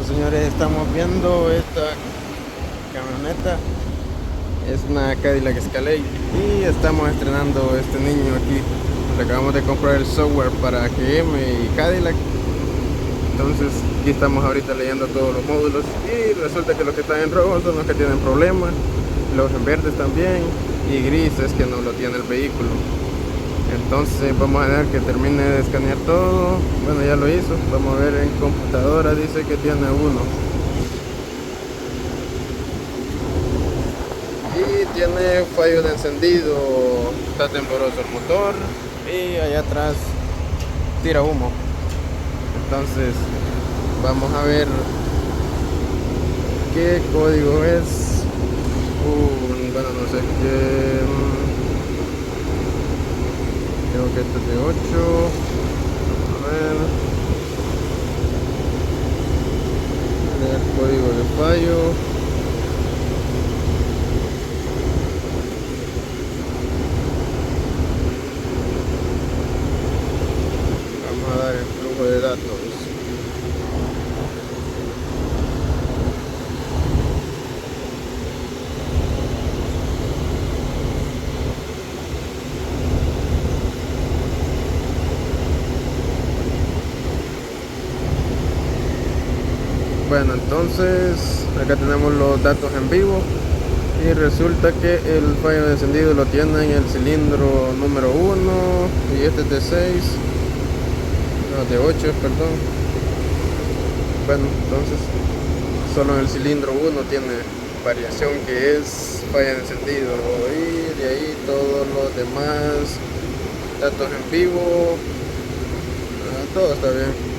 Señores, estamos viendo esta camioneta. Es una Cadillac Escalade y estamos estrenando este niño aquí. Le acabamos de comprar el software para GM y Cadillac. Entonces aquí estamos ahorita leyendo todos los módulos y resulta que los que están en rojo son los que tienen problemas, los en verdes también, y gris es que no lo tiene el vehículo. Entonces vamos a ver que termine de escanear todo. Bueno, ya lo hizo. Vamos a ver en computadora, dice que tiene uno y tiene fallo de encendido. Está tembloroso el motor y allá atrás tira humo. Entonces vamos a ver qué código es. Bueno, no sé qué. Creo que este es de 8. A ver. El código de fallo. Vamos a dar el flujo de datos. Bueno, entonces acá tenemos los datos en vivo y resulta que el fallo de encendido lo tiene en el cilindro número 1 y este es de 6, no, de 8, perdón. Bueno, entonces solo en el cilindro 1 tiene variación, que es falla de encendido, y de ahí todos los demás datos en vivo, todo está bien.